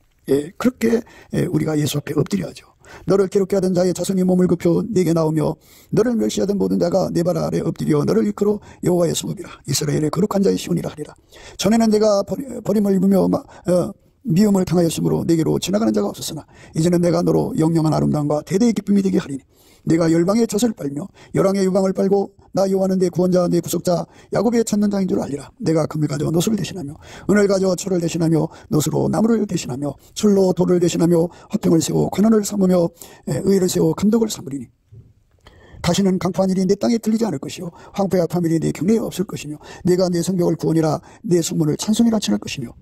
그렇게 우리가 예수 앞에 엎드려야죠. 너를 괴롭게 하던 자의 자손이 몸을 굽혀 내게 나오며 너를 멸시하던 모든 자가 내 발 아래 엎드려 너를 일컬어 여호와의 성읍이라 이스라엘의 거룩한 자의 시온이라 하리라. 전에는 내가 버림을 입으며 미움을 당하였으므로 내게로 지나가는 자가 없었으나 이제는 내가 너로 영영한 아름다움과 대대의 기쁨이 되게 하리니 내가 열방의 젖을 빨며 열왕의 유방을 빨고 나 여호와는 내 구원자 내 구속자 야곱의 찾는 자인 줄 알리라. 내가 금을 가져 노수를 대신하며 은을 가져 철을 대신하며 노수로 나무를 대신하며 철로 돌을 대신하며 화평을 세워 관원을 삼으며 의를 세워 감독을 삼으리니 다시는 강포한 일이 내 땅에 들리지 않을 것이요 황폐와 파멸이 내 경내에 없을 것이며 내가 내 성벽을 구원이라 내 성문을 찬송이라 칭할 것이며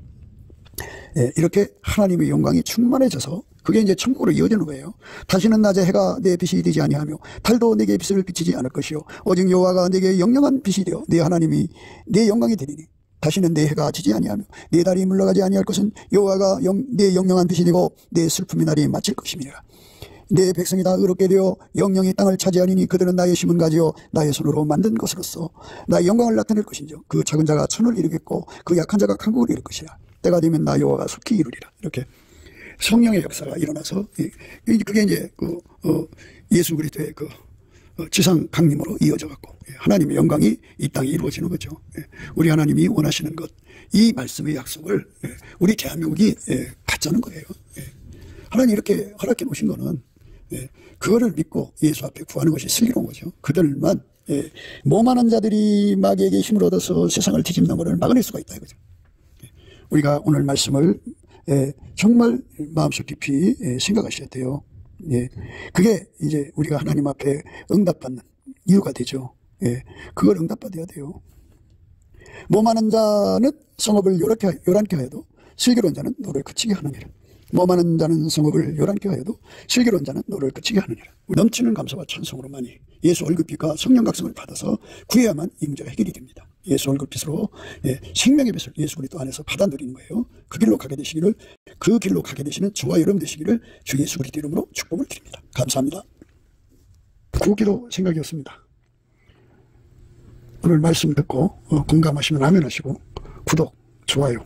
이렇게 하나님의 영광이 충만해져서 그게 이제 천국으로 이어지는 거예요. 다시는 낮에 해가 내 빛이 되지 아니하며 달도 내게 빛을 비치지 않을 것이요 오직 여호와가 내게 영영한 빛이 되어 내 하나님이 내 영광이 되리니 다시는 내 해가 지지 아니하며 내 달이 물러가지 아니할 것은 여호와가 내 영영한 빛이 되고 내 슬픔의 날이 마칠 것임이니라. 내 백성이 다 의롭게 되어 영영이 땅을 차지하니니 그들은 나의 심은 가지요 나의 손으로 만든 것으로서 나의 영광을 나타낼 것인지요. 그 작은 자가 천을 이루겠고 그 약한 자가 강국을 이룰 것이야. 때가 되면 나 여호와가 속히 이루리라. 이렇게 성령의 역사가 일어나서 그게 이제 예수 그리스도의 지상 강림으로 이어져 갖고 하나님의 영광이 이 땅에 이루어지는 거죠. 우리 하나님이 원하시는 것, 이 말씀의 약속을 우리 대한민국이 받자는 거예요. 하나님 이렇게 허락해 놓으신 거는 그거를 믿고 예수 앞에 구하는 것이 슬기로운 거죠. 그들만 모만한 자들이 마귀에게 힘을 얻어서 세상을 뒤집는 것을 막아낼 수가 있다 이거죠. 우리가 오늘 말씀을 정말 마음속 깊이 생각하셔야 돼요. 그게 이제 우리가 하나님 앞에 응답받는 이유가 되죠. 그걸 응답받아야 돼요. 모만한 자는 성읍을 요란케 하여도 슬기로운 자는 노를 그치게 하느니라. 모만한 자는 성읍을 요란케 하여도 슬기로운 자는 노를 그치게 하느니라. 넘치는 감사와 찬송으로만이 예수 얼굴빛과 성령 각성을 받아서 구해야만 이 문제가 해결이 됩니다. 예수 얼굴빛으로 생명의 빛을 예수 그리스도 안에서 받아 누리는 거예요. 그 길로 가게 되시기를, 그 길로 가게 되시는 저와 여러분 되시기를 주 예수 그리스도 이름으로 축복을 드립니다. 감사합니다. 구기도 생각이었습니다. 오늘 말씀 듣고 공감하시면 아멘 하시고 구독, 좋아요,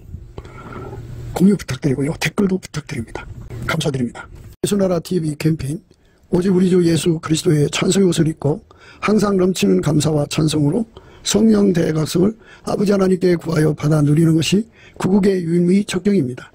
공유 부탁드리고요. 댓글도 부탁드립니다. 감사드립니다. 예수나라 TV 캠페인 오직 우리 주 예수 그리스도의 찬송의 옷을 입고 항상 넘치는 감사와 찬송으로 성령 대각성을 아버지 하나님께 구하여 받아 누리는 것이 구국의 유일무이 척경입니다.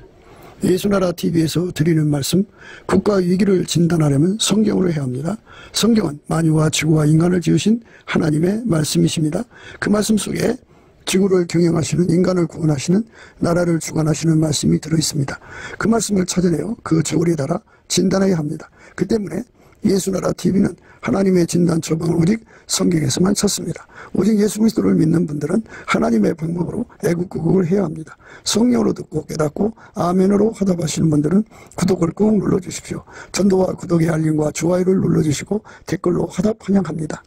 예수나라 TV에서 드리는 말씀, 국가 위기를 진단하려면 성경으로 해야 합니다. 성경은 만유와 지구와 인간을 지으신 하나님의 말씀이십니다. 그 말씀 속에 지구를 경영하시는, 인간을 구원하시는, 나라를 주관하시는 말씀이 들어있습니다. 그 말씀을 찾아내어 그 저울에 달아 진단해야 합니다. 그 때문에 예수나라 TV는 하나님의 진단 처방을 오직 성경에서만 찾습니다. 오직 예수 그리스도를 믿는 분들은 하나님의 방법으로 애국구국을 해야 합니다. 성령으로 듣고 깨닫고 아멘으로 화답하시는 분들은 구독을 꼭 눌러주십시오. 전도와 구독의 알림과 좋아요를 눌러주시고 댓글로 화답 환영합니다.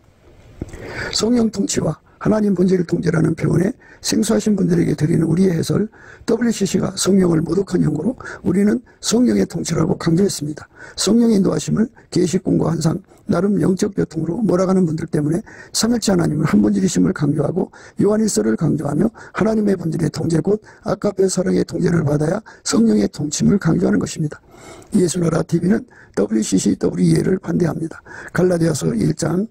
성령 통치와 하나님 본질을 통제라는 표현에 생소하신 분들에게 드리는 우리의 해설, WCC가 성령을 모독한 용어로 우리는 성령의 통치라고 강조했습니다. 성령의 인도하심을 계시꾼과 한상, 나름 영적 교통으로 몰아가는 분들 때문에 삼일체 하나님을 한 본질이심을 강조하고 요한일서를 강조하며 하나님의 본질의 통제 곧 아까페 사랑의 통제를 받아야 성령의 통침을 강조하는 것입니다. 예수나라 TV는 WCC, WEA를 반대합니다. 갈라디아서 1장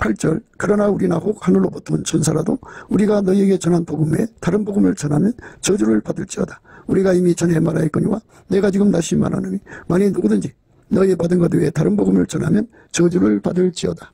8절 그러나 우리나 혹 하늘로부터 온 천사라도 우리가 너희에게 전한 복음 외에 다른 복음을 전하면 저주를 받을지어다. 우리가 이미 전에 말하였거니와 내가 지금 다시 말하노니 만일 누구든지 너희 받은 것 외에 다른 복음을 전하면 저주를 받을지어다.